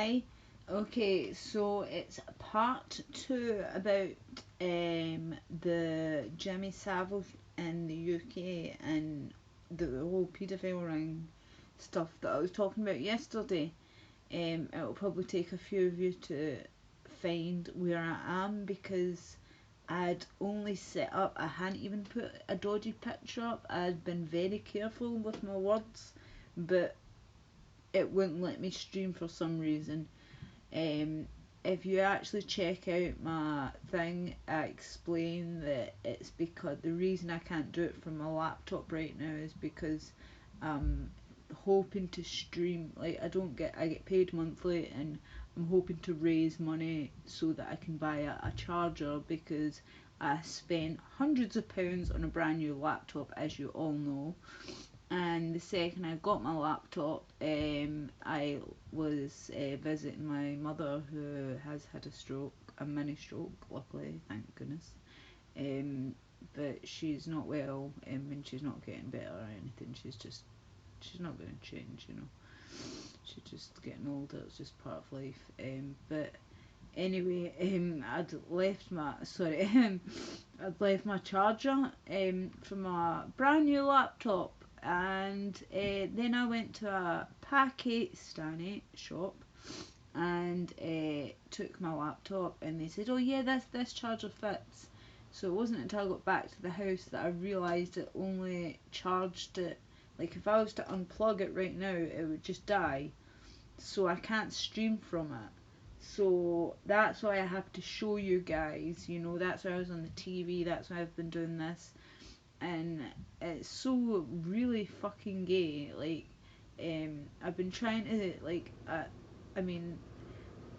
Hi. Okay, so it's part two about the Jimmy Savile in the UK and the whole paedophile ring stuff that I was talking about yesterday. It'll probably take a few of you to find where I am because I'd only set up, I hadn't even put a dodgy picture up. I'd been very careful with my words, but it wouldn't let me stream for some reason. Um, if you actually check out my thing, I explain that it's because the reason I can't do it from my laptop right now is because I'm hoping to stream. Like I get paid monthly, and I'm hoping to raise money so that I can buy a charger because I spent hundreds of pounds on a brand new laptop, as you all know. And the second I got my laptop, I was visiting my mother who has had a stroke, a mini stroke, luckily, thank goodness. Um, but she's not well, and she's not getting better or anything. She's not going to change, you know. She's just getting older. It's just part of life. But anyway, I'd left my charger for my brand new laptop, and then I went to a Pakistani shop and took my laptop, and they said, "Oh yeah, this charger fits." So it wasn't until I got back to the house that I realised it only charged it. Like if I was to unplug it right now, it would just die. So I can't stream from it. So that's why I have to show you guys, you know, that's why I was on the TV, that's why I've been doing this. And it's so really fucking gay. Like, I've been trying to, like, I mean,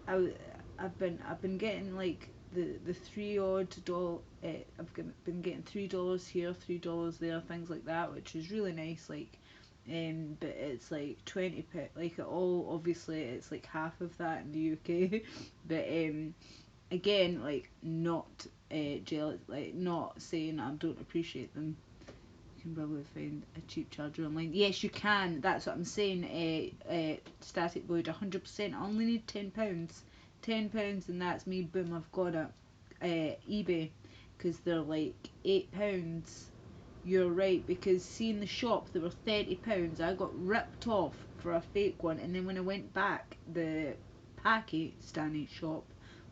I, I've been getting like the three odd doll. Been getting $3 here, $3 there, things like that, which is really nice. Like, but it's like 20 like it all obviously it's like half of that in the UK. But again, like not jealous, like not saying I don't appreciate them. You can probably find a cheap charger online. Yes, you can. That's what I'm saying. Static Void, 100%. I only need £10. £10, and that's me. Boom, I've got it. eBay, because they're like £8. You're right, because see in the shop they were £30. I got ripped off for a fake one, and then when I went back, the Pakistani shop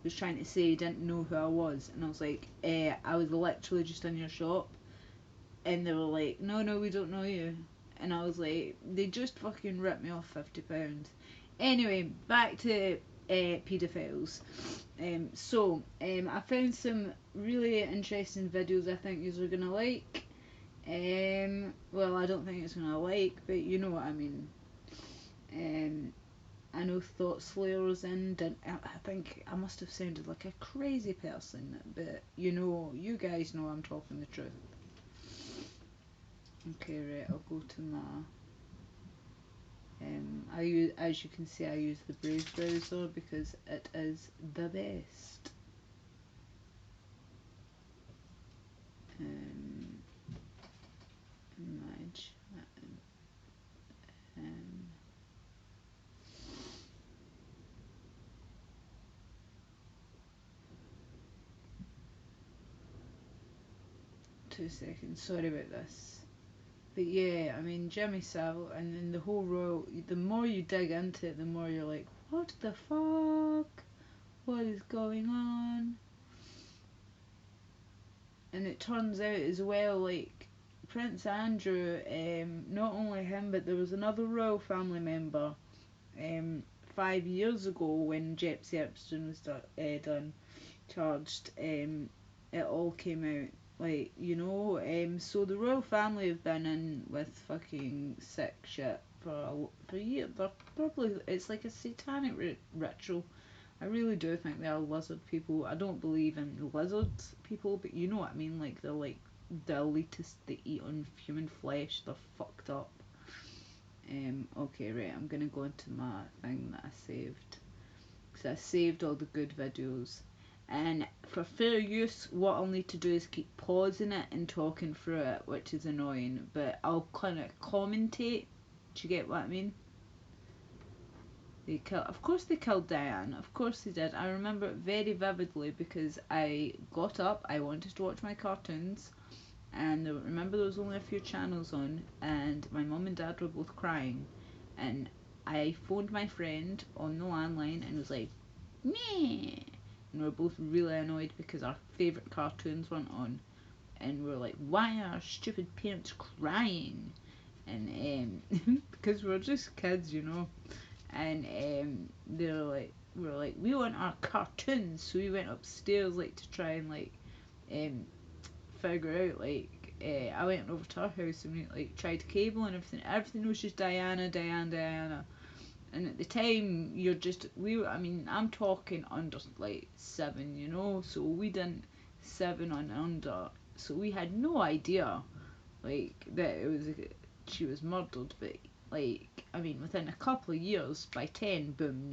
was trying to say he didn't know who I was, and I was like, I was literally just in your shop, and they were like, no, we don't know you, and I was like, they just fucking ripped me off £50. Anyway, back to paedophiles. I found some really interesting videos I think you are gonna like. Well, I don't think it's gonna like, but you know what I mean. Um, I know Thought Slayer was in. I think I must have sounded like a crazy person, but you know, you guys know I'm talking the truth. Okay, right. I'll go to my. I use, as you can see, I use the Brave browser because it is the best. Um, Image. Um, 2 seconds. Sorry about this. But yeah, I mean, Jimmy Savile, and then the whole royal, the more you dig into it, the more you're like, what the fuck? What is going on? And it turns out as well, like, Prince Andrew, not only him, but there was another royal family member, 5 years ago when Jepsy Epstein was done, charged, it all came out. Like, you know, so the royal family have been in with fucking sick shit for years. They're probably, it's like a satanic ritual. I really do think they are lizard people. I don't believe in lizard people, but you know what I mean. Like they're like the elitists that eat on human flesh. They're fucked up. Okay, right. I'm gonna go into my thing that I saved because I saved all the good videos. And for fair use, what I'll need to do is keep pausing it and talking through it, which is annoying. But I'll kind of commentate. Do you get what I mean? Of course they killed Diana. Of course they did. I remember it very vividly because I got up. I wanted to watch my cartoons, and remember there was only a few channels on, and my mum and dad were both crying, and I phoned my friend on the landline and was like, meh, and we were both really annoyed because our favourite cartoons weren't on, and we were like, why are our stupid parents crying? And because we're just kids, you know, and they were like, we want our cartoons, so we went upstairs like to try and like um figure out like I went over to her house and we like tried cable and everything. Everything was just Diana, Diana, Diana. And at the time, I mean, I'm talking under like 7, you know, so we didn't 7 and under, so we had no idea like that she was murdered. But like, I mean, within a couple of years, by 10, boom,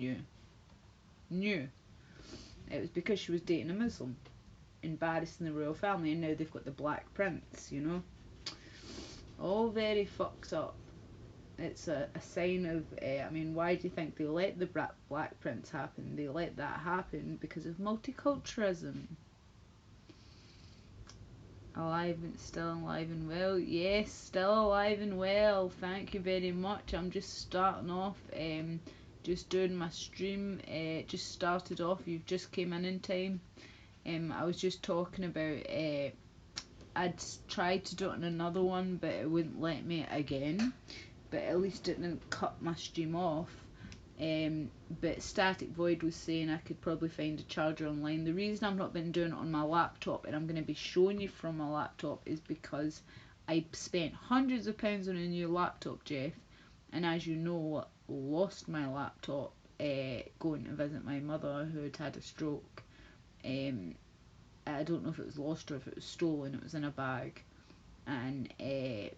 knew it was because she was dating a Muslim, embarrassing the royal family, and now they've got the Black Prince, you know. All very fucked up. It's a sign of, I mean, why do you think they let the Black Prince happen? They let that happen because of multiculturalism. Alive and still alive and well. Yes, still alive and well. Thank you very much. I'm just starting off, just doing my stream. Just started off. You've just came in time. I was just talking about, I'd tried to do it on another one, but it wouldn't let me again. But at least it didn't cut my stream off. But Static Void was saying I could probably find a charger online. The reason I've not been doing it on my laptop, and I'm going to be showing you from my laptop, is because I spent hundreds of pounds on a new laptop, Jeff, and as you know, lost my laptop going to visit my mother who had had a stroke. I don't know if it was lost or if it was stolen. It was in a bag, and it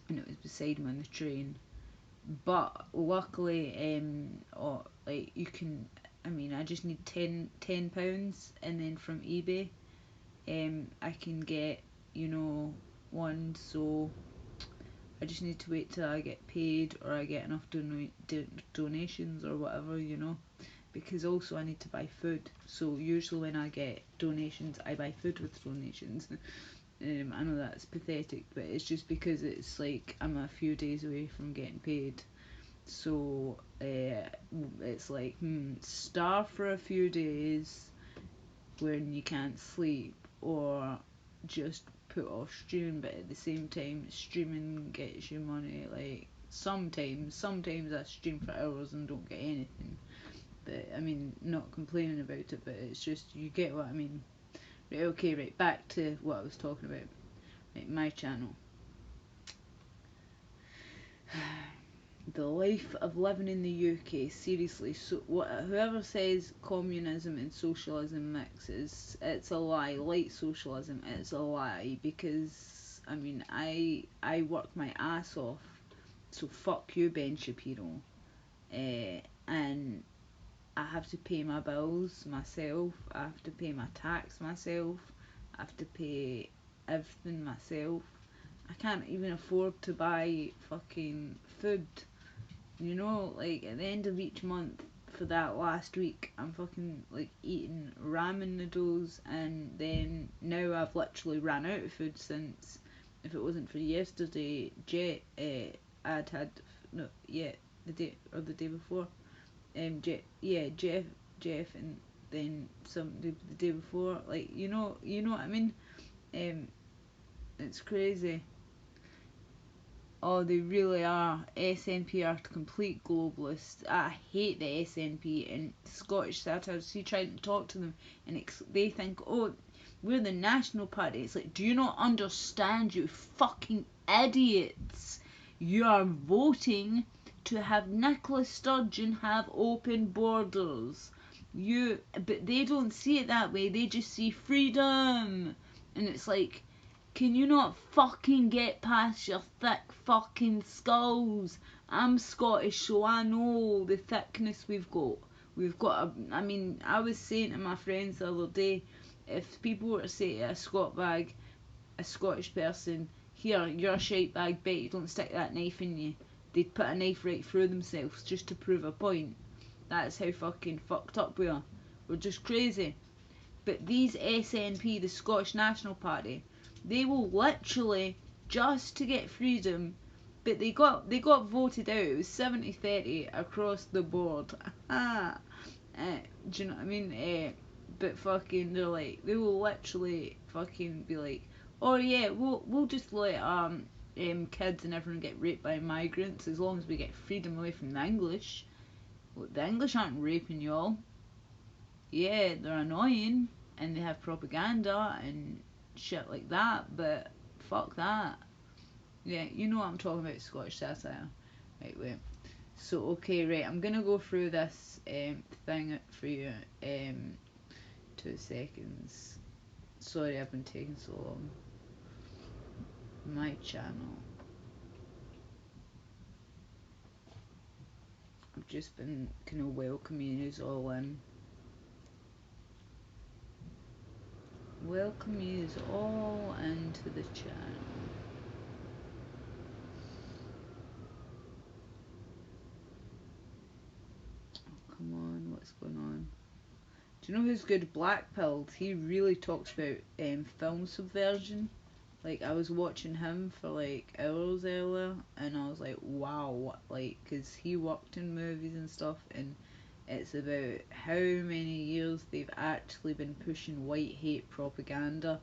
was beside me on the train. But luckily, like you can, I mean, I just need £10, and then from eBay, I can get, you know, one. So I just need to wait till I get paid or I get enough donations or whatever, you know. Because also I need to buy food. So usually when I get donations, I buy food with donations. I know that's pathetic, but it's just because it's like I'm a few days away from getting paid. So it's like starve for a few days when you can't sleep, or just put off streaming. But at the same time, streaming gets you money. Like sometimes I stream for hours and don't get anything. But I mean, not complaining about it, but it's just, you get what I mean. Right, okay, right, back to what I was talking about. Right, my channel. The life of living in the UK, seriously. So whoever says communism and socialism mixes, it's a lie. Light socialism, it's a lie, because I mean, I work my ass off, so fuck you, Ben Shapiro. And I have to pay my bills myself, I have to pay my tax myself, I have to pay everything myself. I can't even afford to buy fucking food. You know, like at the end of each month for that last week, I'm fucking like eating ramen noodles, and then now I've literally ran out of food since. If it wasn't for yesterday, I'd had no, yeah, the day before, Jeff, and then the day before, like you know what I mean. It's crazy. Oh, they really are. SNP are complete globalists. I hate the SNP and Scottish satires. See, trying to talk to them, and they think, oh, we're the National Party. It's like, do you not understand, you fucking idiots? You are voting to have Nicola Sturgeon have open borders. But they don't see it that way. They just see freedom, and it's like, can you not fucking get past your thick fucking skulls? I'm Scottish, so I know the thickness we've got. I mean, I was saying to my friends the other day, if people were to say to a Scottish person, here, you're a shite bag, bet you don't stick that knife in you, they'd put a knife right through themselves just to prove a point. That's how fucking fucked up we are. We're just crazy. But these SNP, the Scottish National Party, they will literally, just to get freedom, but they got voted out. It was 70-30 across the board. Do you know what I mean? But fucking, they're like, they will literally fucking be like, oh yeah, we'll just let kids and everyone get raped by migrants as long as we get freedom away from the English. Well, the English aren't raping y'all. Yeah, they're annoying and they have propaganda and shit like that, but fuck that. Yeah, you know what I'm talking about, Scottish satire. Right, wait. So, okay, right, I'm gonna go through this thing for you. 2 seconds. Sorry I've been taking so long. My channel. I've just been kind of welcoming yous all in. Welcome yous all into the channel. Oh, come on, what's going on? Do you know who's good? Blackpilled. He really talks about film subversion. Like, I was watching him for like hours earlier, and I was like, wow, like, because he worked in movies and stuff, and it's about how many years they've actually been pushing white hate propaganda.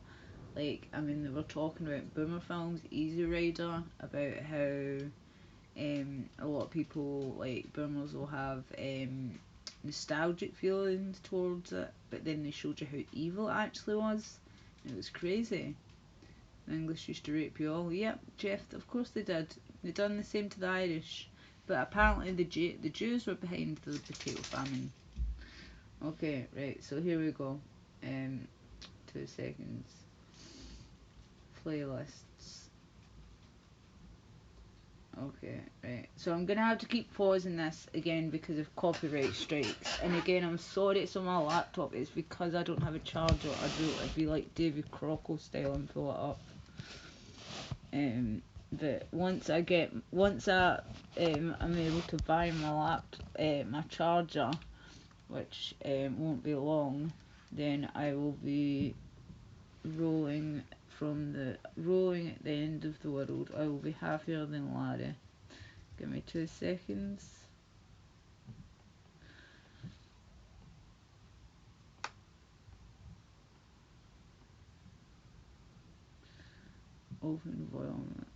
Like, I mean, they were talking about boomer films, Easy Rider, about how a lot of people, like boomers, will have nostalgic feelings towards it, but then they showed you how evil it actually was. It was crazy. The English used to rape you all. Yep, Jeff, of course they did. They done the same to the Irish. But apparently the Jews were behind the potato famine. Okay, right, so here we go. 2 seconds. Playlists. Okay, right. So I'm gonna have to keep pausing this again because of copyright strikes. And again, I'm sorry it's on my laptop. It's because I don't have a charger. I'd be like David Crocco style and pull it up. But once I I'm able to buy my charger, which won't be long, then I will be rolling at the end of the world. I will be happier than Larry. Give me 2 seconds. Open volume.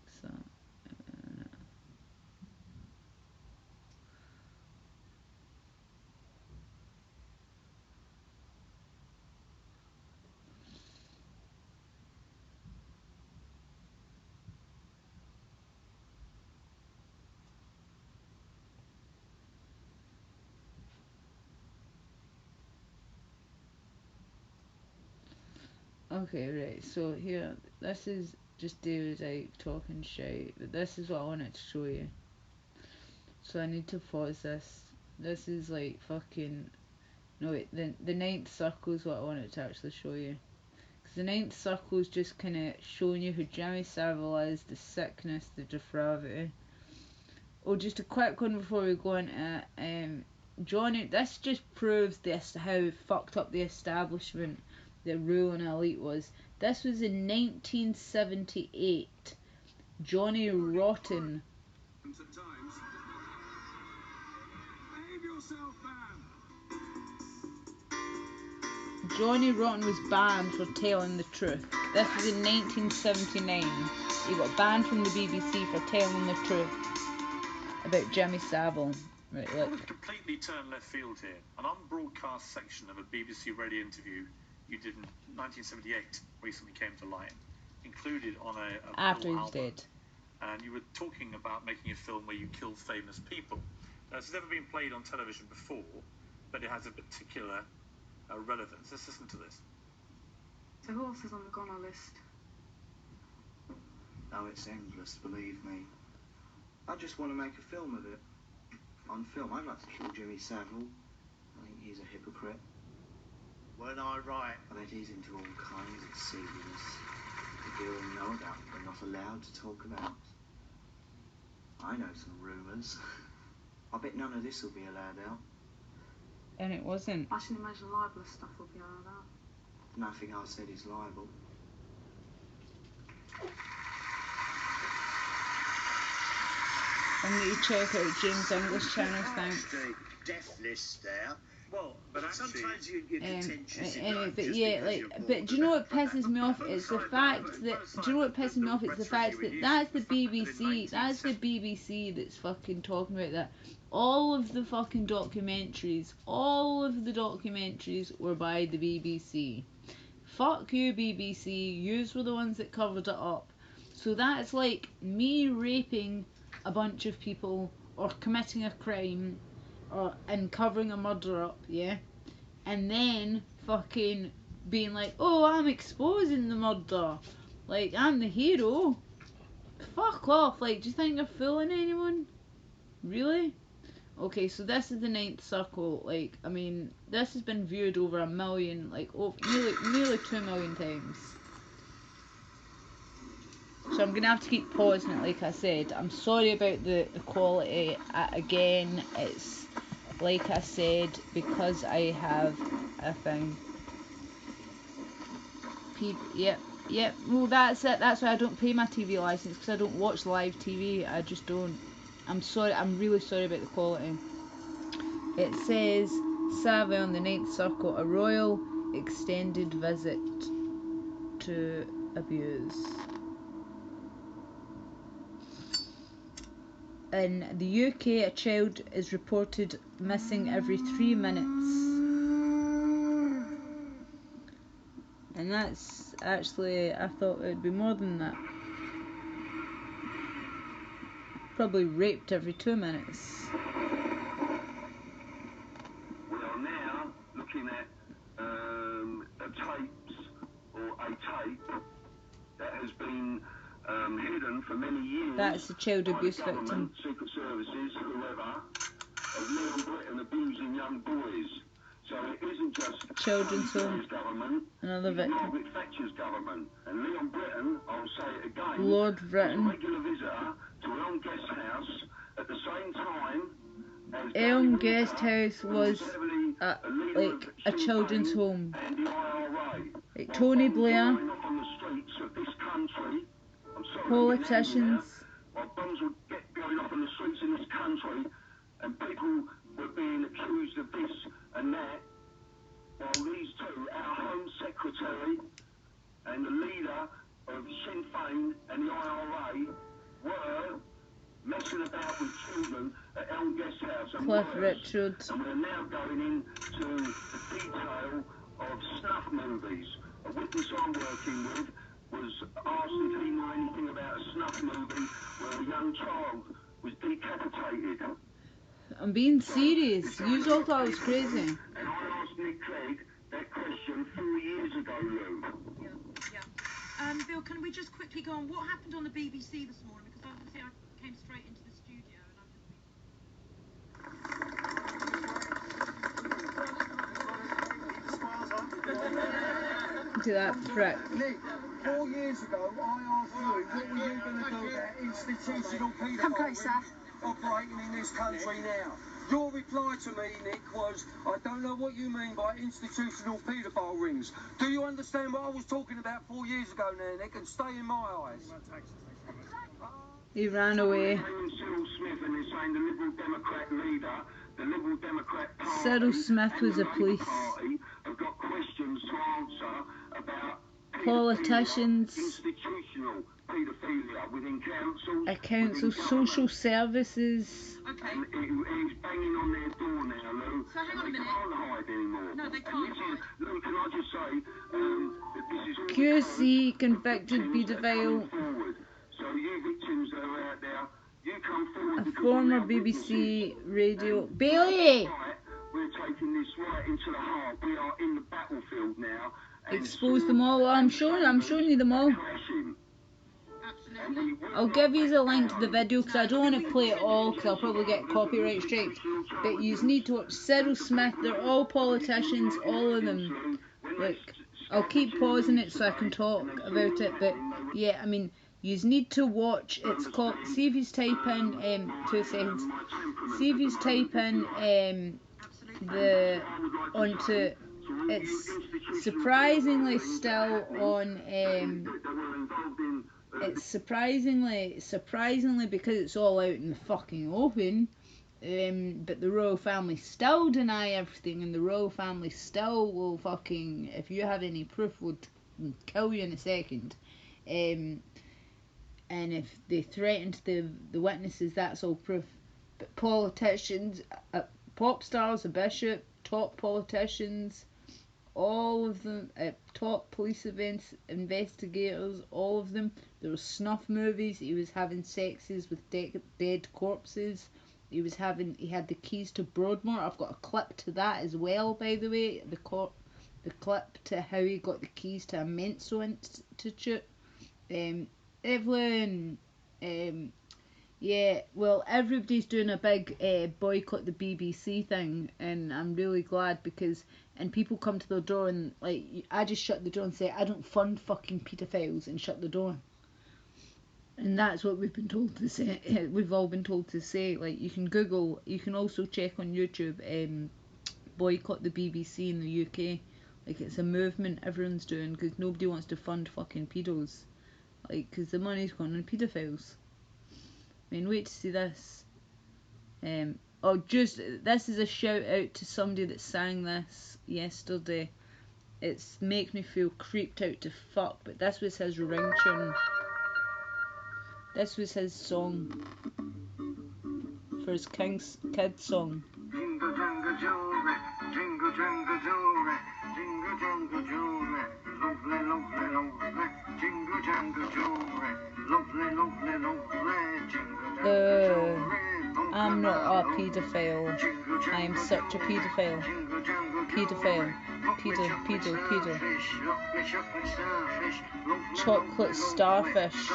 Okay, right, so here, this is just David Icke talking shit, but this is what I wanted to show you. So I need to pause this. This is like fucking... No wait, the ninth circle is what I wanted to actually show you. Because the ninth circle is just kind of showing you who Jimmy Savile is, the sickness, the depravity. Oh, just a quick one before we go into Johnny, this just proves how fucked up the establishment, the ruling elite was. This was in 1978. Johnny Rotten. Johnny Rotten was banned for telling the truth. This was in 1979. He got banned from the BBC for telling the truth about Jimmy Savile. Right, look. I would completely turn left field here. An unbroadcast section of a BBC radio interview you did in 1978 recently came to light, included on a After full he's album. dead. And you were talking about making a film where you kill famous people. Now, this has never been played on television before, but it has a particular relevance. Let's listen to this. So who else is on the goner list? Oh, it's endless, believe me. I just want to make a film of it. On film, I'd like to kill Jimmy Savile. I think he's a hypocrite. Weren't I right? I bet he's into all kinds of silliness that you all know about but not allowed to talk about. I know some rumours. I bet none of this will be allowed out. and it wasn't. I should imagine libelous stuff will be out of that. Nothing I said is libel. I'm going to check out James English channel, thanks. The death list there. Well, but actually, Sometimes you get contentious in Anyway, life but just yeah, because like, you're born but do you know with what pisses me off? It's the fact that, do you know what pisses me off? It's the fact that that's the BBC, that's the BBC that's fucking talking about that. All of the fucking documentaries, were by the BBC. Fuck you, BBC, yous were the ones that covered it up. So that's like me raping a bunch of people, or committing a crime, and covering a murder up, yeah? And then fucking being like, oh, I'm exposing the murder. Like, I'm the hero. Fuck off. Like, do you think you're fooling anyone? Really? Okay, so this is the Ninth Circle. Like, I mean, this has been viewed over 1 million, like, nearly 2 million times. So I'm going to have to keep pausing it, like I said. I'm sorry about the quality. Again, it's, like I said, because I have a thing. Yep. Well, that's it. That's why I don't pay my TV license, because I don't watch live TV. I just don't. I'm sorry. I'm really sorry about the quality. It says, Savvy on the Ninth Circle, a royal extended visit to abuse. In the UK, a child is reported missing every 3 minutes. And that's actually, I thought it would be more than that. Probably raped every 2 minutes. We are now looking at a tape that has been hidden for many years. That's a child abuse victim. Secret services, whoever, of Leon Britton abusing young boys. So it isn't just Children's home. government, Another victim. Margaret Thatcher's government. And Leon Britton, I'll say it again, Lord was a Britton. regular visitor to Elm Guest House at the same time as Elm Guest House was like a children's home. and the IRA. Like Tony Blair, Going off on the streets of this country. I'm sorry, politicians. while bombs would get going off on the streets in this country, and people were being accused of this and that, while these two, our Home Secretary and the leader of Sinn Féin and the IRA, were messing about with children at Elm Guest House and Cliff worse. Richard. And we're now going into the detail of snuff movies. A witness I'm working with was asked if he knew anything about a snuff movie where a young child was decapitated. I'm being serious. You all thought I was crazy. And I asked Nick Clegg that question 4 years ago, Lou. Yeah. Bill, can we just quickly go on? What happened on the BBC this morning? Because obviously I came straight into the studio and I've just been... Look at that prick. Nick, 4 years ago, I asked you, what were you going to do about institutional paedophiles operating in this country now? Your reply to me, Nick, was, I don't know what you mean by institutional paedophile rings. Do you understand what I was talking about 4 years ago now, Nick, and stay in my eyes? He ran away. Cyril Smith, and they're saying the Liberal Democrat leader, the Liberal Democrat Party, Cyril Smith was a police. Party have got questions to answer about Politicians, institutional paedophilia within councils, a council, social services. Okay. and he's banging on their door now, Lou. So hang on a and they minute. can't hide anymore. No, they And can't this hide. is, Lou, can I just say, that this is all QC, because of convicted victims that are paedophile. coming forward. So you victims that are out there, you come forward A because former we're now BBC witnesses. radio. And Bailey! right, we're taking this right into the heart. We are in the battlefield now. and Expose them all. I'm showing you them all. clashing. Absolutely. I'll give you the link to the video because I don't want to play it all because I'll probably get copyright strikes. But you need to watch Cyril Smith. They're all politicians, all of them. Look, I'll keep pausing it so I can talk about it. But yeah, I mean, you need to watch. It's called. See if you type in 2 seconds. See if you type in onto. It's surprisingly still on. It's surprisingly because it's all out in the fucking open. But the royal family still deny everything, and the royal family still will fucking, if you have any proof, would kill you in a second. And if they threatened the witnesses, that's all proof. But politicians, pop stars, a bishop, top politicians, all of them, top police investigators, all of them. There were snuff movies. He was having sexes with dead corpses. He had the keys to Broadmoor. I've got a clip to that as well, by the way. The clip to how he got the keys to a mental institute. Evelyn, yeah, well, everybody's doing a big boycott the BBC thing, and I'm really glad because, and people come to the door and, like, I just shut the door and say, I don't fund fucking paedophiles, and shut the door. And that's what we've been told to say. We've all been told to say. Like, you can Google, you can also check on YouTube, boycott the BBC in the UK. Like, it's a movement everyone's doing because nobody wants to fund fucking pedos. Like, because the money's gone on paedophiles. I mean, wait to see this. This is a shout out to somebody that sang this yesterday. It's makes me feel creeped out to fuck, but this was his ringtone. This was his song for his kids song. Jingle jangle jewelry, jingle jangle jewelry, jingle jangle jewelry, lovely, lovely, lovely, jingle jangle jewelry, lovely, lovely, lovely, jingle jangle jewelry. I'm not a paedophile. I am such a paedophile. Paedophile. Pedo. Chocolate starfish.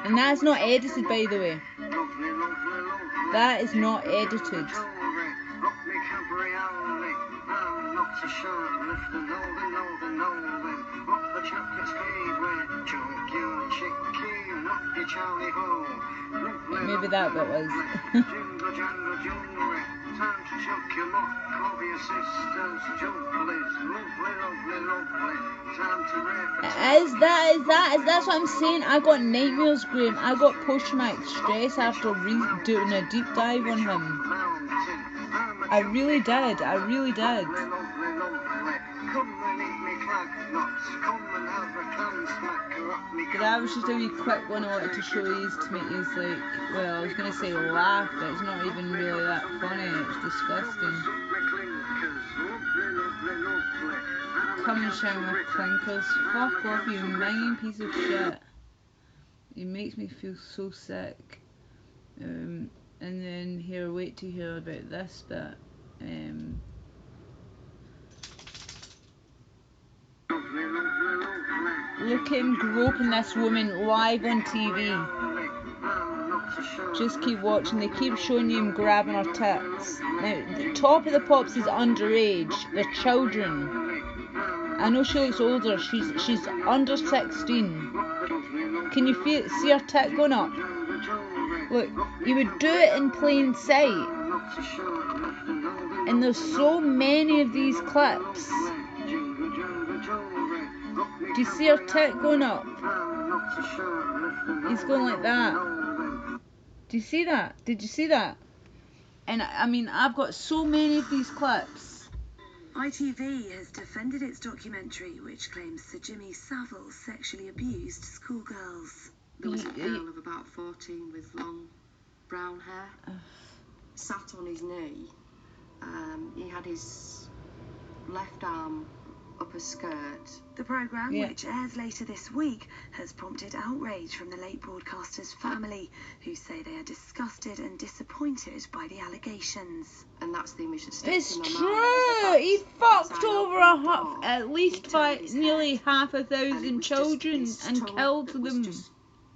And that's not edited, by the way. That is not edited. Maybe that bit was. That's what I'm saying. I got nightmares, Graham. I got post-traumatic stress after doing a deep dive on him. I really did. But I was just a wee quick one I wanted to show you to make you like, well, I was going to say laugh, but it's not even really that funny. It's disgusting. Come and shine with clinkers. Fuck off, you minging piece of shit. It makes me feel so sick. And then here, wait to hear about this bit. Look at him groping this woman live on TV. Just keep watching. They keep showing you him grabbing her tits. Now, the top of the pops is underage. They're children. I know she looks older. She's under 16. Can you see her tit going up? Look, you would do it in plain sight. And there's so many of these clips. Do you see her tit going up? He's going like that. Do you see that? Did you see that? And I mean, I've got so many of these clips. ITV has defended its documentary, which claims Sir Jimmy Savile sexually abused schoolgirls. There was a girl of about 14 with long brown hair, sat on his knee. He had his left arm up a skirt. The programme, which airs later this week, has prompted outrage from the late broadcaster's family, who say they are disgusted and disappointed by the allegations. And that's the image that sticks It's in my true. mind. He fucked over at least nearly 500,000 children and killed them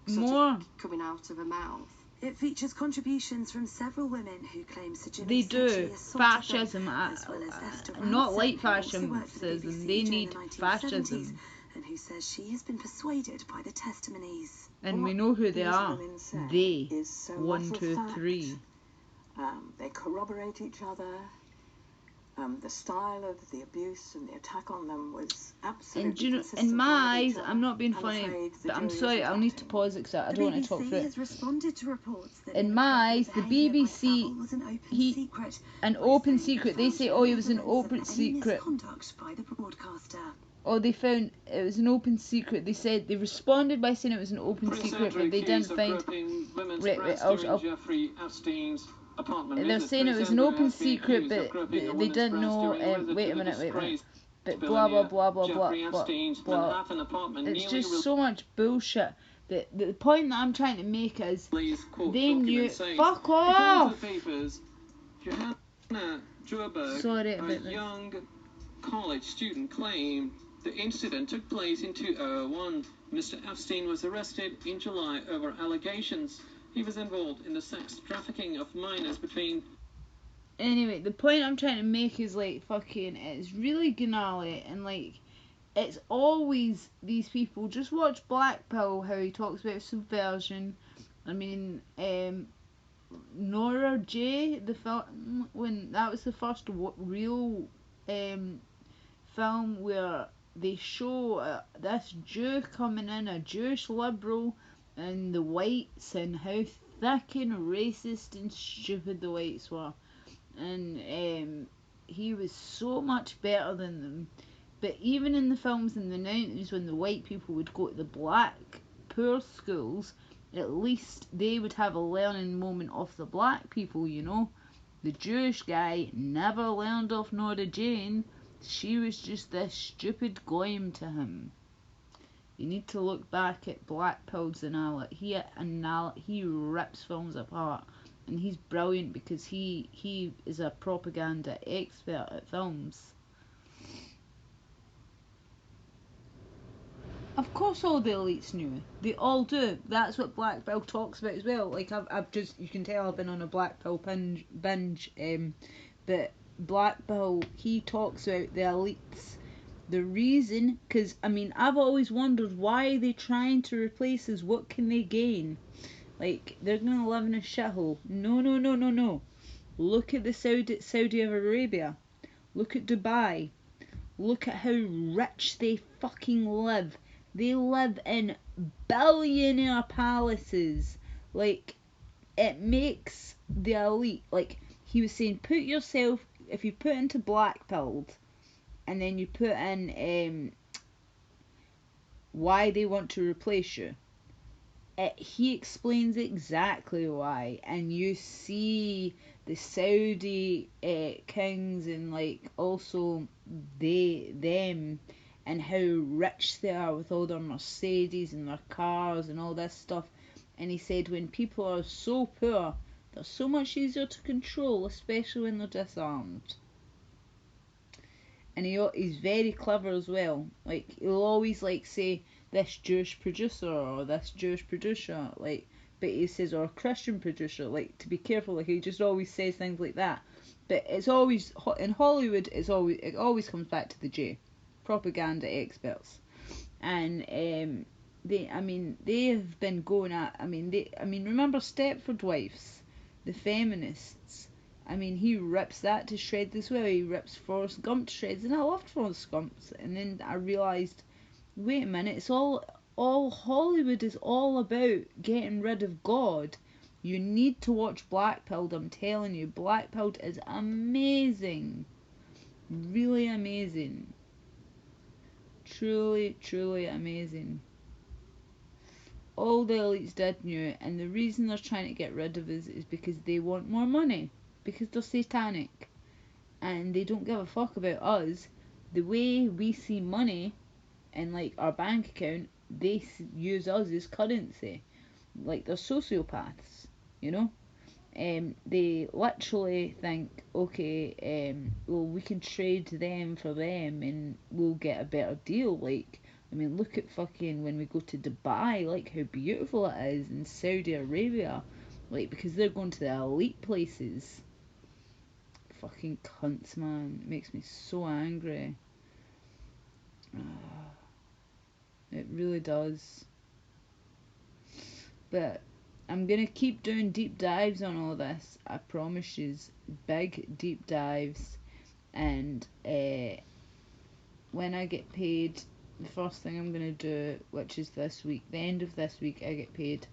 more. Coming out of her mouth. It features contributions from several women who claim Sir Jimmy They do. sexually assaulted Fascism, them, as well as Esther not Ransom, like who also fascism. worked for the BBC They during need the 1970s, fascism. and who says she has been persuaded by the testimonies. And we know who they These are. women say They. is so 1, matter 2, fact. 3. They corroborate each other. The style of the abuse and the attack on them was absolutely And do you know, consistent in my with eyes, each other. I'm not being I'm funny, afraid the but I'm jury sorry, is I'll need to rejecting. pause it because I The don't want to talk BBC through it. has responded to reports that In my eyes, the BBC, was an open he, secret. an open secret. They say, oh, it was an open secret. Misconduct by the broadcaster. Or they found it was an open secret. They said they responded by saying it was an open secret, but they didn't find. Right, Jeffrey Epstein's apartment. They're saying it was an open secret, but they didn't know. Wait a minute. But blah blah blah blah blah blah. It's just so much bullshit. The point that I'm trying to make is they knew. Fuck off! Sorry about this. Young college student claimed the incident took place in 2001. Mr. Epstein was arrested in July over allegations he was involved in the sex trafficking of minors between. Anyway, the point I'm trying to make is like fucking it's really gnarly and like it's always these people. Just watch Black Pill, how he talks about subversion. I mean, Nora J, the film, when that was the first real film where they show this Jew coming in, a Jewish liberal, and the whites, and how thick and racist and stupid the whites were. And he was so much better than them. But even in the films in the 90s, when the white people would go to the black poor schools, at least they would have a learning moment off the black people, you know. The Jewish guy never learned off Nora Jane. She was just this stupid goyim to him. You need to look back at Black Pill's he rips films apart. And he's brilliant because he is a propaganda expert at films. Of course all the elites knew. They all do. That's what Black Pill talks about as well. Like I've just, you can tell I've been on a Black Pill binge. But Black Pill, he talks about the elites. The reason, because I mean, I've always wondered why are they trying to replace us? What can they gain? Like, they're gonna live in a shithole. No. Look at the Saudi Arabia. Look at Dubai. Look at how rich they fucking live. They live in billionaire palaces. Like, it makes the elite, like, he was saying, put yourself, if you put into Black Pilled, and then you put in why they want to replace you, he explains exactly why, and you see the Saudi kings and like also them and how rich they are with all their Mercedes and their cars and all this stuff. And he said when people are so poor, they're so much easier to control, especially when they're disarmed. And he's very clever as well. Like, he'll always like say this Jewish producer or this Jewish producer, like, but he says, or a Christian producer, like, to be careful. Like, he just always says things like that. But it's always in Hollywood. It always comes back to the J, propaganda experts, and they have been going at. Remember Stepford Wives, the feminists. I mean, he rips that to shreds as well. He rips Forrest Gump to shreds, and I loved Forrest Gump. And then I realised, wait a minute, it's all Hollywood is all about getting rid of God. You need to watch Black Pilled. I'm telling you, Black Pilled is amazing, really amazing, truly amazing. All the elites did knew it, and the reason they're trying to get rid of us is because they want more money. Because they're satanic and they don't give a fuck about us. The way we see money in like our bank account, they use us as currency. Like, they're sociopaths, you know. They literally think, okay, well, we can trade them for them and we'll get a better deal. Like, I mean, look at fucking when we go to Dubai, like how beautiful it is, in Saudi Arabia, like, because they're going to the elite places. Fucking cunts, man. It makes me so angry. It really does. But I'm gonna keep doing deep dives on all this. I promise yous, big deep dives. And when I get paid, the first thing I'm gonna do, which is this week, the end of this week, I get paid.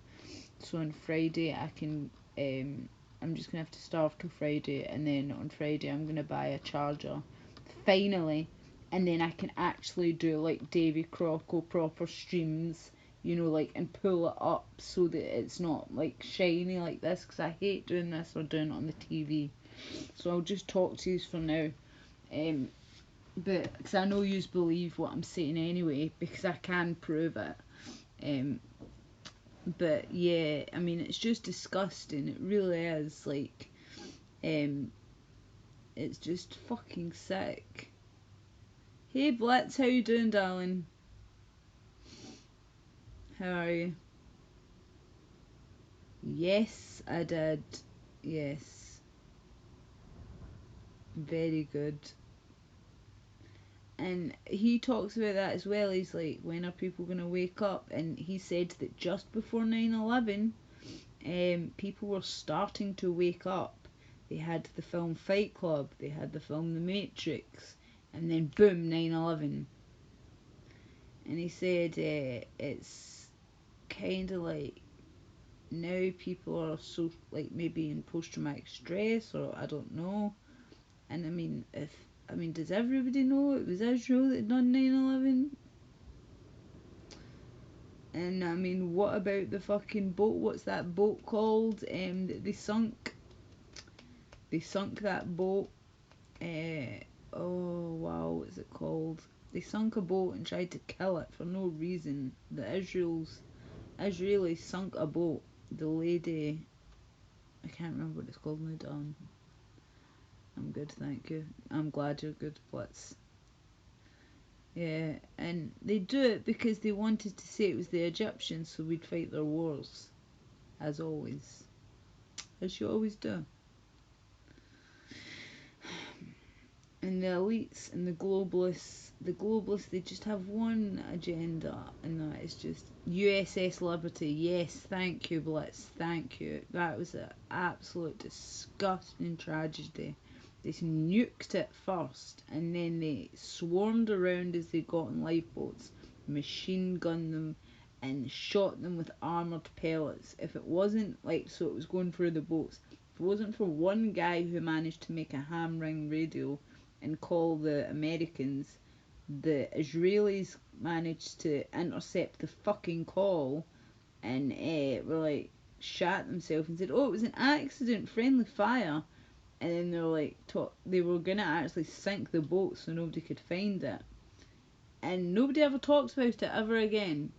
So on Friday, I can. I'm just gonna have to starve till Friday, and then on Friday, I'm gonna buy a charger. Finally, and then I can actually do like Davy Croco proper streams, you know, like, and pull it up so that it's not like shiny like this, because I hate doing this or doing it on the TV. So I'll just talk to you for now. But because I know you believe what I'm saying anyway, because I can prove it. But yeah, I mean, it's just disgusting. It really is. Like, it's just fucking sick. Hey Blitz, how you doing, darling? How are you? Yes, I did. Yes. Very good. And he talks about that as well. He's like, when are people going to wake up? And he said that just before 9/11, people were starting to wake up. They had the film Fight Club, they had the film The Matrix, and then boom, 9/11. And he said it's kind of like now people are so, like, maybe in post-traumatic stress, or I don't know. And I mean, does everybody know it was Israel that done 9/11? And I mean, what about the fucking boat? What's that boat called? That they sunk. They sunk that boat. Oh wow, what's it called? They sunk a boat and tried to kill it for no reason. The Israelis sunk a boat. The lady, I can't remember what it's called now, darling. I'm good, thank you. I'm glad you're good, Blitz. Yeah, and they do it because they wanted to say it was the Egyptians, so we'd fight their wars. As always. As you always do. And the elites and the globalists, they just have one agenda, and that is just USS Liberty. Yes, thank you, Blitz, thank you. That was an absolute disgusting tragedy. They nuked it first, and then they swarmed around as they got in lifeboats, machine gunned them, and shot them with armoured pellets. If it wasn't like, so it was going through the boats, if it wasn't for one guy who managed to make a ham ring radio and call the Americans, the Israelis managed to intercept the fucking call, and were like, shat themselves and said, oh, it was an accident, friendly fire. And then they were like, they were gonna actually sink the boat so nobody could find it. And nobody ever talks about it ever again,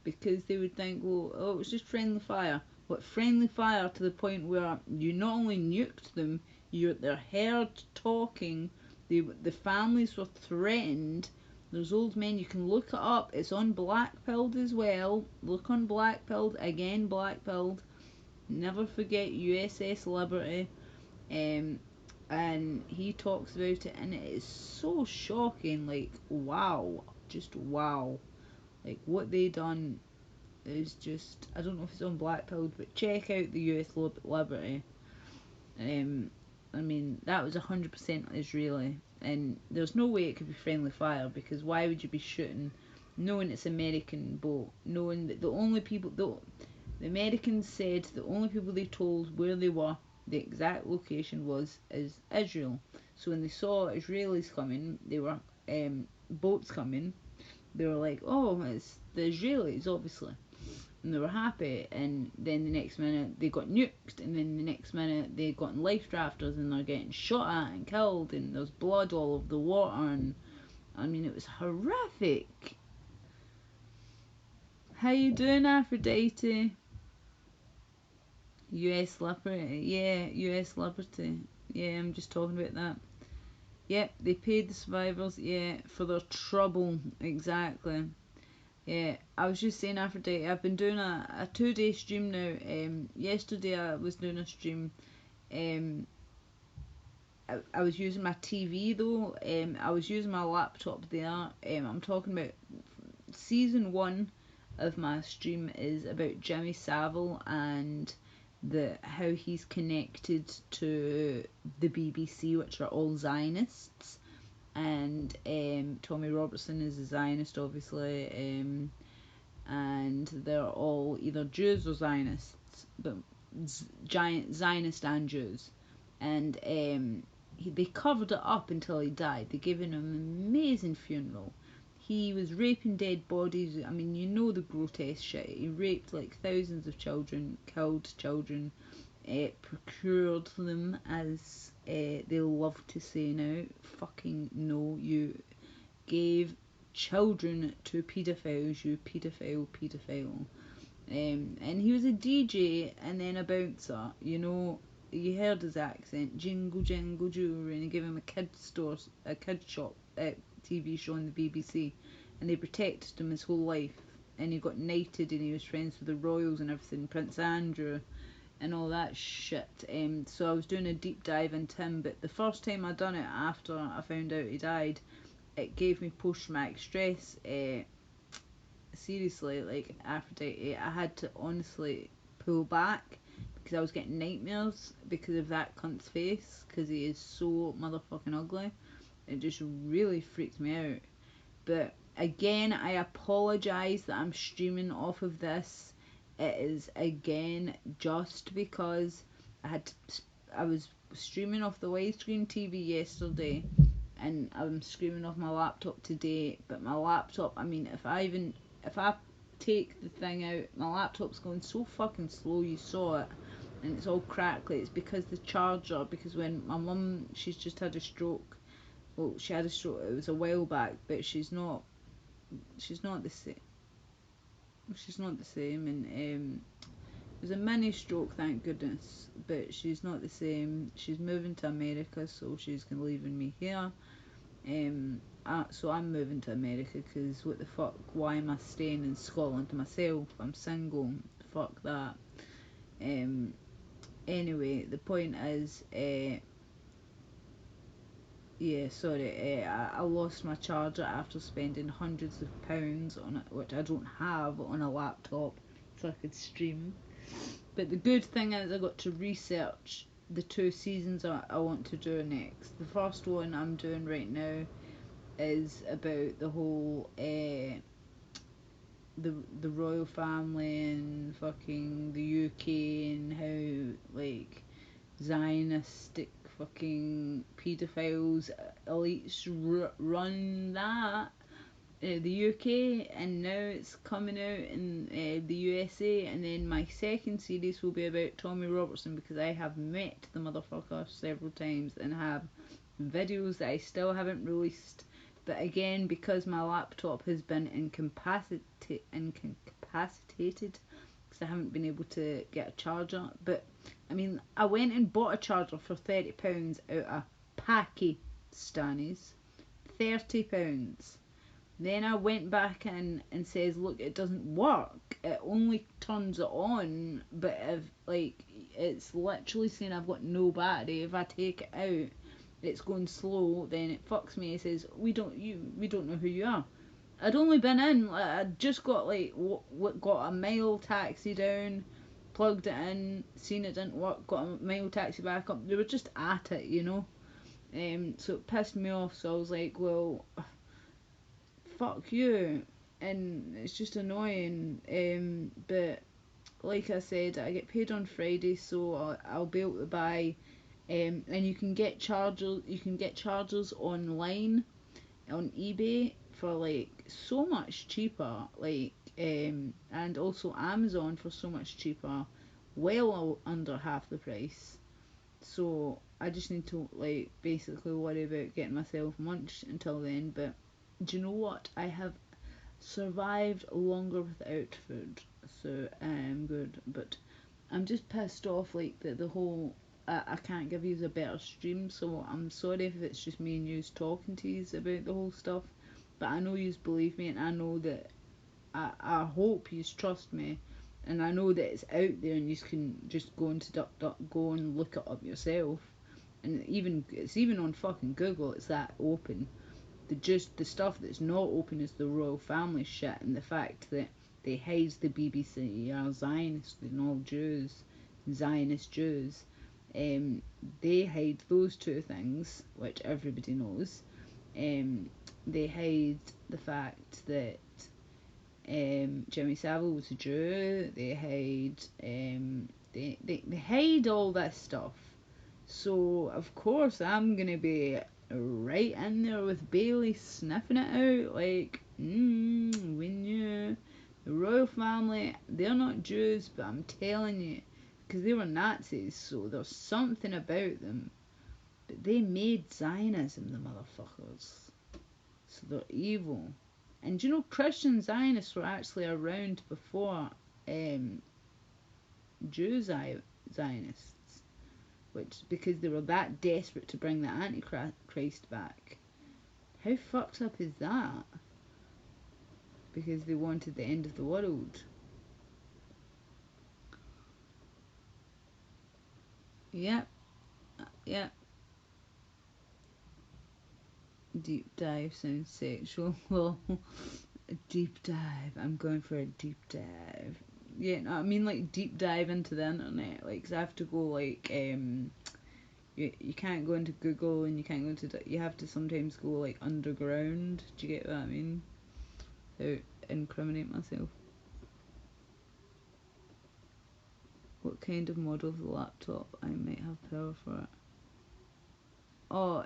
because they would think, well, oh, it was just friendly fire. But friendly fire to the point where you not only nuked them, they're heard talking, the families were threatened. There's old men, you can look it up, it's on Blackpilled as well. Look on Blackpilled, again Blackpilled. Never forget USS Liberty. And he talks about it, and it is so shocking, like, wow, just wow. Like, what they done is just, I don't know if it's on Blackpilled, but check out the US Liberty. I mean, that was 100% Israeli, and there's no way it could be friendly fire, because why would you be shooting, knowing it's American boat, knowing that the only people, the Americans said the only people they told where they were, the exact location is Israel. So when they saw Israelis coming, they were boats coming, they were like, oh, it's the Israelis, obviously. And they were happy, and then the next minute they got nuked, and then the next minute they got in life drafters and they're getting shot at and killed, and there's blood all over the water, and I mean, it was horrific. How you doing, Aphrodite? US Liberty, yeah, US Liberty, yeah, I'm just talking about that. Yep, they paid the survivors, yeah, for their trouble, exactly. Yeah, I was just saying, Aphrodite, I've been doing a 2-day stream now. Yesterday I was doing a stream. I was using my TV though. I was using my laptop there. I'm talking about season 1 of my stream is about Jimmy Savile and how he's connected to the BBC, which are all Zionists, and Tommy Robertson is a Zionist, obviously, and they're all either Jews or Zionists, but Zionist and Jews, and they covered it up until he died. They gave him an amazing funeral. He was raping dead bodies. I mean, you know the grotesque shit. He raped like thousands of children, killed children, procured them, as they love to say now. Fucking no, you gave children to paedophiles, you paedophile. And he was a DJ and then a bouncer, you know. You heard his accent, jingle jangle jewelry, and he gave him a kid shop, TV show on the BBC, and they protected him his whole life. And he got knighted, and he was friends with the royals and everything, Prince Andrew, and all that shit. So I was doing a deep dive into him, but the first time I done it after I found out he died, it gave me post-traumatic stress. Seriously, like Aphrodite, I had to honestly pull back because I was getting nightmares because of that cunt's face, because he is so motherfucking ugly. It just really freaked me out. But again, I apologise that I'm streaming off of this. It is again just because I was streaming off the widescreen TV yesterday, and I'm streaming off my laptop today. But my laptop, I mean, if I take the thing out, my laptop's going so fucking slow. You saw it, and it's all crackly. It's because the charger. Because when my mum, she's just had a stroke. Well, she had a stroke. It was a while back, but she's not the same. She's not the same, and it was a mini stroke, thank goodness. But she's not the same. She's moving to America, so she's leaving me here. So I'm moving to America, because what the fuck, why am I staying in Scotland to myself? I'm single, fuck that. Anyway, the point is, I lost my charger after spending hundreds of pounds on it, which I don't have on a laptop, so I could stream. But the good thing is I got to research the 2 seasons I want to do next. The first one I'm doing right now is about the whole the royal family and fucking the UK, and how like Zionistic fucking paedophiles elites run that the UK, and now it's coming out in the USA. And then my second series will be about Tommy Robertson, because I have met the motherfucker several times and have videos that I still haven't released. But again, because my laptop has been incapacitated, because I haven't been able to get a charger. But I mean, I went and bought a charger for £30 out of Pakistanis. £30. Then I went back in and says, look, it doesn't work. It only turns it on, but if like it's literally saying I've got no battery. If I take it out, it's going slow. Then it fucks me. It says we don't know who you are. I'd only been in. I'd just got got a mile taxi down, plugged it in, seen it didn't work, got a mile taxi back up. They were just at it, you know. So it pissed me off. So I was like, well, fuck you, and it's just annoying. But like I said, I get paid on Friday, so I'll be able to buy. And you can get chargers. You can get chargers online on eBay for like so much cheaper. And also Amazon for so much cheaper, well under half the price. So I just need to basically worry about getting myself munch until then. But do you know what? I have survived longer without food, so I'm good. But I'm just pissed off that the whole I can't give you a better stream, so I'm sorry if it's just me and you talking to you about the whole stuff. But I know you believe me, and I know that I hope you trust me, and I know that it's out there, and you can just go into DuckDuckGo and look it up yourself. And it's even on fucking Google. It's that open. The stuff that's not open is the royal family shit, and the fact that they hate the BBC are Zionists, they're not Jews, Zionist Jews. They hate those two things, which everybody knows. They hate the fact that Jimmy Savile was a Jew. They hate they hate all this stuff. So of course I'm gonna be right in there with Bailey sniffing it out like, we knew the royal family, they're not Jews, but I'm telling you, because they were Nazis, so there's something about them. But they made Zionism, the motherfuckers. So they're evil. And you know, Christian Zionists were actually around before Jew Zionists, which because they were that desperate to bring the Antichrist back. How fucked up is that? Because they wanted the end of the world. Yep. Yep. Deep dive sounds sexual. Well, a deep dive. I'm going for a deep dive. Yeah, no, I mean like deep dive into the internet. Like, 'cause I have to go like you can't go into Google and you can't go into you have to sometimes go like underground. Do you get what I mean? Without incriminate myself. What kind of model of the laptop? I might have power for it. Oh,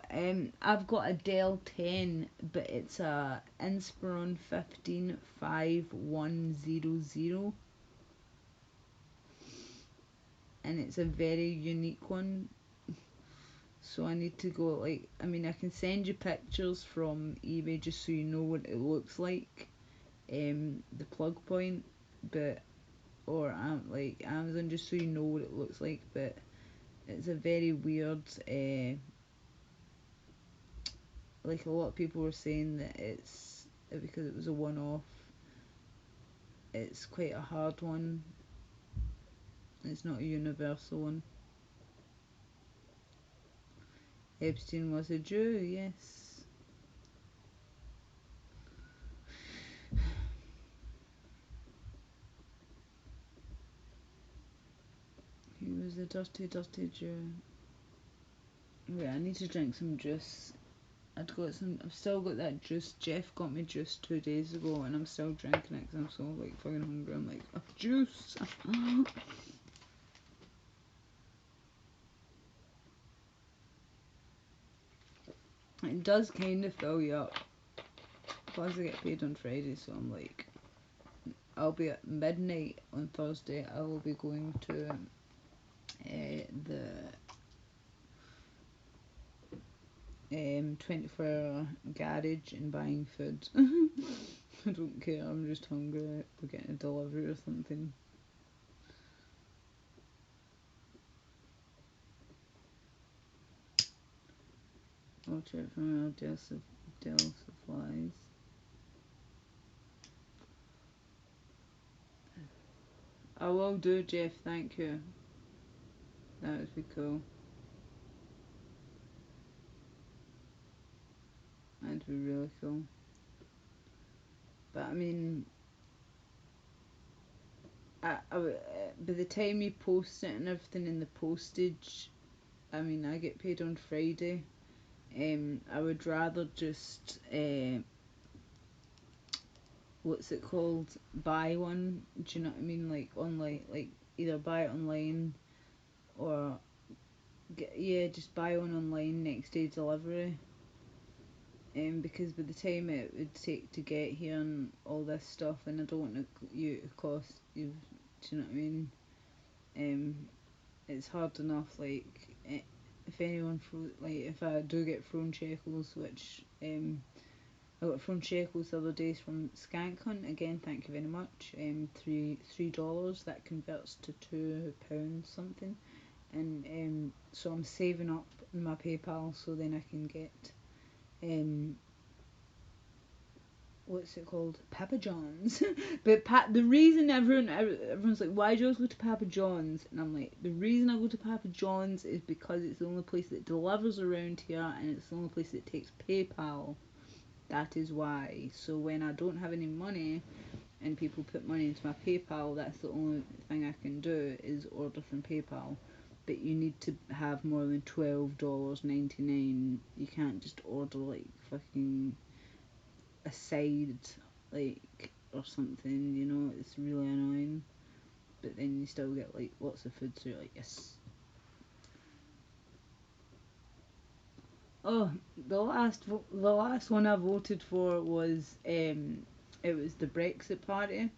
I've got a Dell 10, but it's a Inspiron 155100, and it's a very unique one. So I need to go like, I mean, I can send you pictures from eBay just so you know what it looks like, the plug point, but or like Amazon just so you know what it looks like, but it's a very weird. Like a lot of people were saying that it's because it was a one-off. It's quite a hard one. It's not a universal one. Epstein was a Jew, yes. He was a dirty, dirty Jew. Wait, I need to drink some juice. I've still got that juice. Jeff got me juice 2 days ago, and I'm still drinking it because I'm so like fucking hungry. I'm like, oh, juice. It does kind of fill you up. Plus, I get paid on Friday, so I'm like, I'll be at midnight on Thursday. I will be going to the 24-hour garage and buying food. I don't care, I'm just hungry. We're getting a delivery or something. Watch out from our Dell supplies. I will do, Jeff, thank you. That would be cool. That'd be really cool. But I mean, by the time you post it and everything in the postage, I mean, I get paid on Friday. I would rather just what's it called? Buy one. Do you know what I mean? Like online, like either buy it online or just buy one online, next day delivery. Because by the time it would take to get here and all this stuff, and I don't want you to cost you. Do you know what I mean? It's hard enough. Like if anyone if I do get thrown shekels, which I got thrown shekels the other days from Skank Hunt. Again, thank you very much. $3 that converts to £2 something, and so I'm saving up my PayPal so then I can get what's it called? Papa John's. But the reason everyone's like, why do you always go to Papa John's? And I'm like, the reason I go to Papa John's is because it's the only place that delivers around here, and it's the only place that takes PayPal. That is why. So when I don't have any money, and people put money into my PayPal, that's the only thing I can do is order from PayPal. But you need to have more than $12.99. You can't just order like fucking a side, like, or something, you know, it's really annoying. But then you still get like lots of food, so you're like, yes. Oh, the last one I voted for was it was the Brexit Party.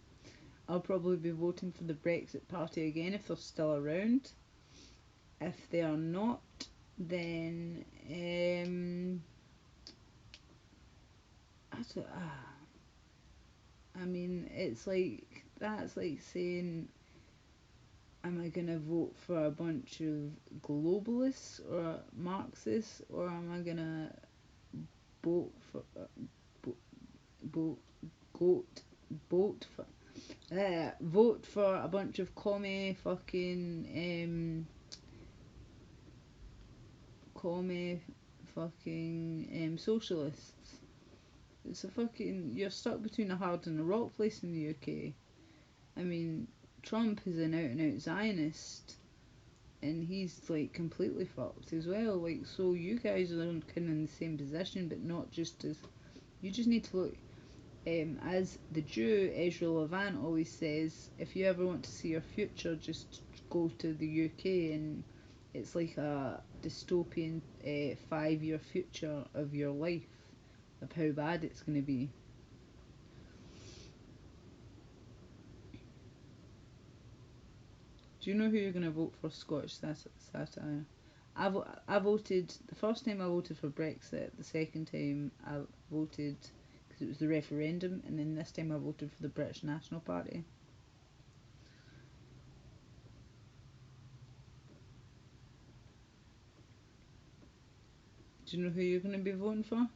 I'll probably be voting for the Brexit Party again if they're still around. If they are not, then I mean, it's like, that's like saying, am I gonna vote for a bunch of globalists or Marxists, or am I gonna vote for vote vote vote for vote for a bunch of commie fucking socialists? It's a fucking, you're stuck between a hard and a rock place in the UK. I mean, Trump is an out and out Zionist, and he's like completely fucked as well. Like, so you guys are kind of in the same position, but not just as. You just need to look. As the Jew Ezra Levant always says, if you ever want to see your future, just go to the UK, and it's like a dystopian 5-year future of your life, of how bad it's going to be. Do you know who you're going to vote for, Scottish satire? I voted, the first time I voted for Brexit, the second time I voted, because it was the referendum, and then this time I voted for the British National Party. Do you know who you're going to be voting for?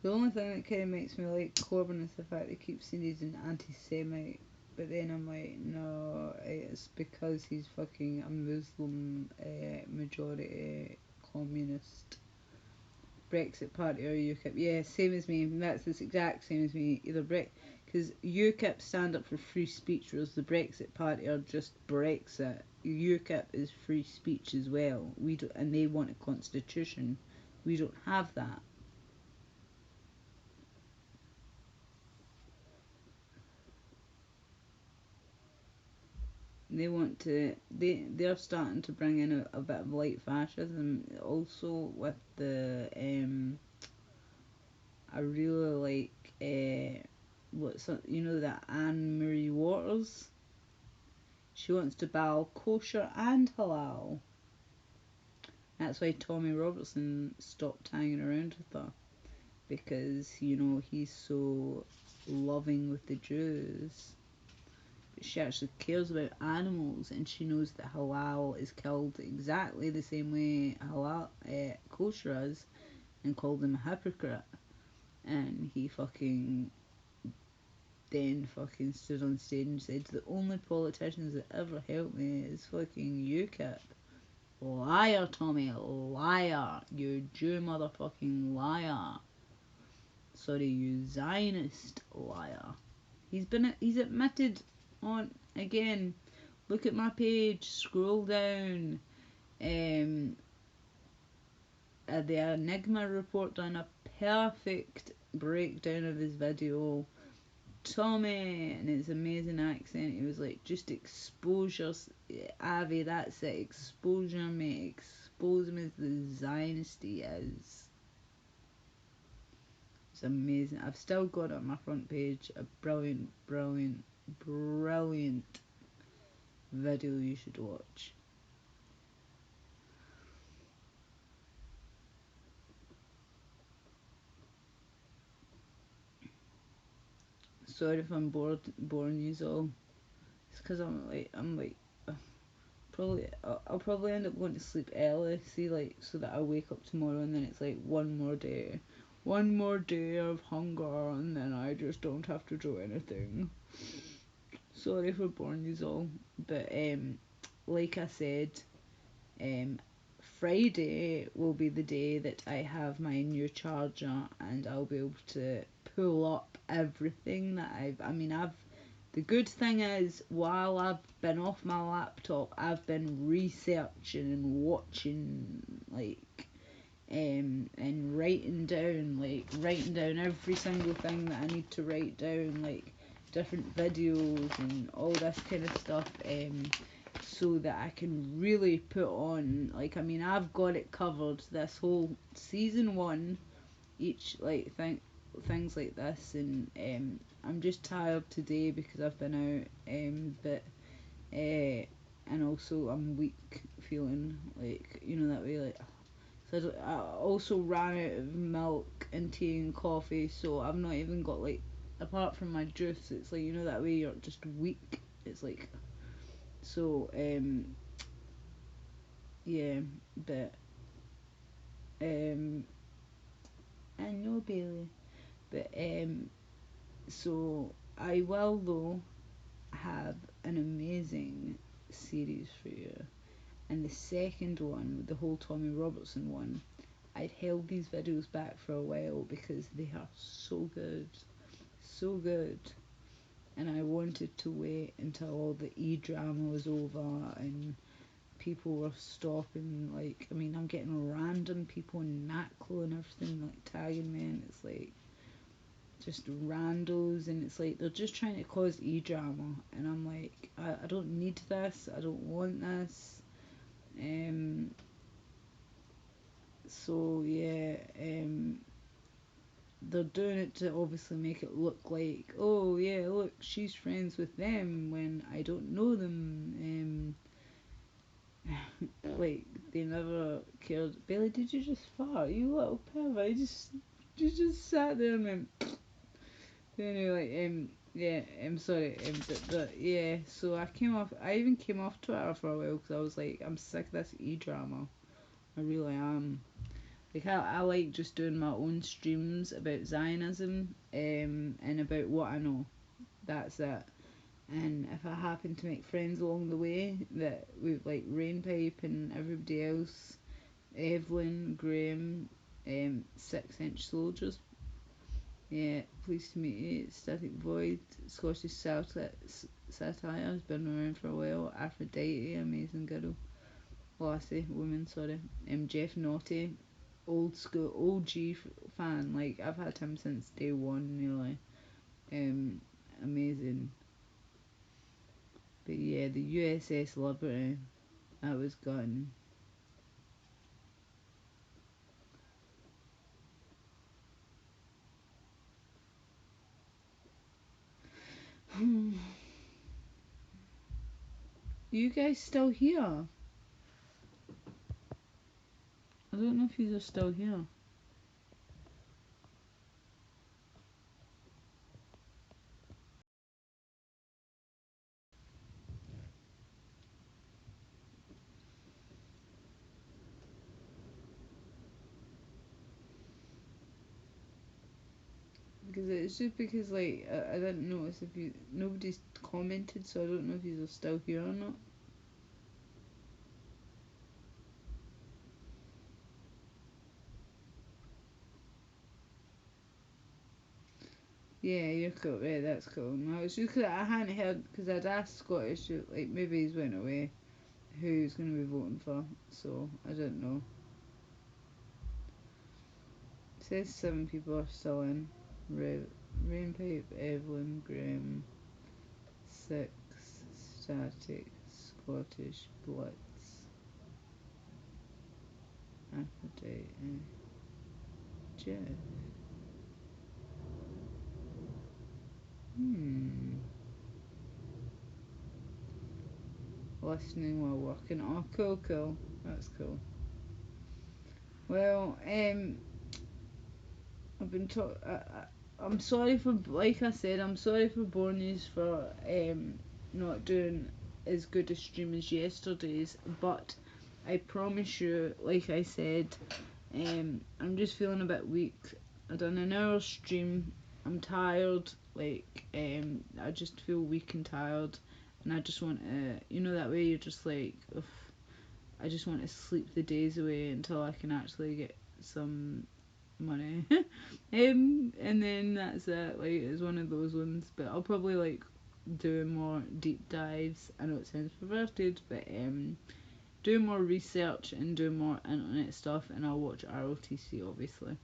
The only thing that kind of makes me like Corbyn is the fact they keep saying he's an anti-Semite, but then I'm like, no, it's because he's fucking a Muslim majority communist. Brexit Party or UKIP? Yeah, same as me. That's the exact same as me. Either because UKIP stand up for free speech, whereas the Brexit Party are just Brexit. UKIP is free speech as well. We don't, and they want a constitution. We don't have that. They want to. They're starting to bring in a bit of light fascism also with the I really like what's, you know, that Anne-Marie Waters. She wants to bow kosher and halal. That's why Tommy Robertson stopped hanging around with her, because, you know, he's so loving with the Jews. But she actually cares about animals, and she knows that halal is killed exactly the same way halal kosher is, and called him a hypocrite. And he then fucking stood on stage and said, the only politicians that ever helped me is fucking UKIP. Liar, Tommy, liar. You Jew motherfucking liar. Sorry, you Zionist liar. He's admitted on, again, look at my page, scroll down. The Enigma report done a perfect breakdown of his video. Tommy, and his amazing accent, he was like, just exposure, Avi, that's it, exposure me, expose him as the Zionist he is. It's amazing. I've still got it on my front page, a brilliant, brilliant, brilliant video you should watch. Sorry if I'm boring you all. It's because I'm like, I'll probably end up going to sleep early, see, like, so that I wake up tomorrow and then it's like one more day of hunger, and then I just don't have to do anything. Sorry for boring you all, but like I said, um, Friday will be the day that I have my new charger, and I'll be able to pull up everything that I've. The good thing is, while I've been off my laptop, I've been researching and watching, like, and writing down every single thing that I need to write down, like different videos and all this kind of stuff, so that I can really put on, like, I've got it covered this whole season one, each like things like this, and I'm just tired today because I've been out, but and also I'm weak, feeling like, that way, like, so I also ran out of milk and tea and coffee, so I've not even got, like, apart from my juice, it's like, that way you're just weak. It's like, so, yeah, but, I know, Bailey, but, so I will, though, have an amazing series for you. And the second one, the whole Tommy Robertson one, I'd held these videos back for a while because they are so good, so good, and I wanted to wait until all the e-drama was over and people were stopping, like, I'm getting random people in NACLO and everything, like, tagging me, and it's like, just randos, and it's like, they're just trying to cause e-drama, and I'm like, I don't need this, I don't want this, so yeah, they're doing it to obviously make it look like, oh yeah, look, she's friends with them when I don't know them. Like, they never cared. Bailey, did you just fart? You little pervert. You just sat there and went. Anyway, yeah, I'm sorry, but yeah, so I even came off Twitter for a while because I was like, I'm sick of this e-drama. I really am. Like, I like just doing my own streams about Zionism, and about what I know. That's it. And if I happen to make friends along the way, that with, like, Rainpipe and everybody else, Evelyn, Graham, 6-inch soldiers. Yeah, pleased to meet you. Static Void, Scottish satire has been around for a while. Aphrodite, amazing girl. Lassie, woman, sorry. Jeff Naughty, old school OG fan. Like, I've had him since day one, nearly. Amazing. But yeah, the USS Liberty, that was gone. You guys still here? I don't know if you are still here. Because it's just because, like, I didn't notice if nobody's commented, so I don't know if you are still here or not. Yeah, you're cool. Right, that's cool. No, it's just because I hadn't heard, because I'd asked Scottish, like, maybe he's went away, who he's going to be voting for, so I don't know. It says 7 people are still in. Rainpipe, Evelyn, Graham, 6, Static, Scottish, Blitz, Aphrodite, Jeff. Listening while working. Oh, cool. That's cool. Well, I've been I'm sorry for, like I said, I'm sorry for boring you for not doing as good a stream as yesterday's, but I promise you, like I said, I'm just feeling a bit weak. I done an hour stream, I'm tired, like, I just feel weak and tired, and I just want to, you know that way you're just like, ugh, I just want to sleep the days away until I can actually get some money. And then that's it, like, it's one of those ones, but I'll probably, like, do more deep dives. I know it sounds perverted, but do more research and do more internet stuff, and I'll watch ROTC obviously.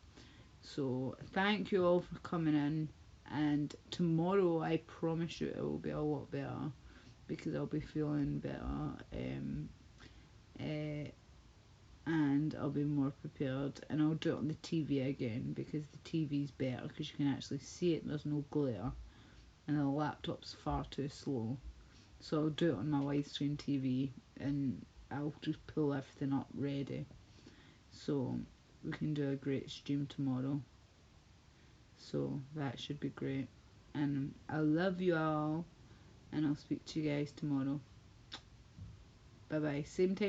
So thank you all for coming in, and tomorrow I promise you it will be a lot better because I'll be feeling better, and I'll be more prepared, and I'll do it on the TV again because the TV's better because you can actually see it, there's no glare, and the laptop's far too slow. So I'll do it on my widescreen TV, and I'll just pull everything up ready so we can do a great stream tomorrow. So that should be great, and I love you all, and I'll speak to you guys tomorrow. Bye bye, same time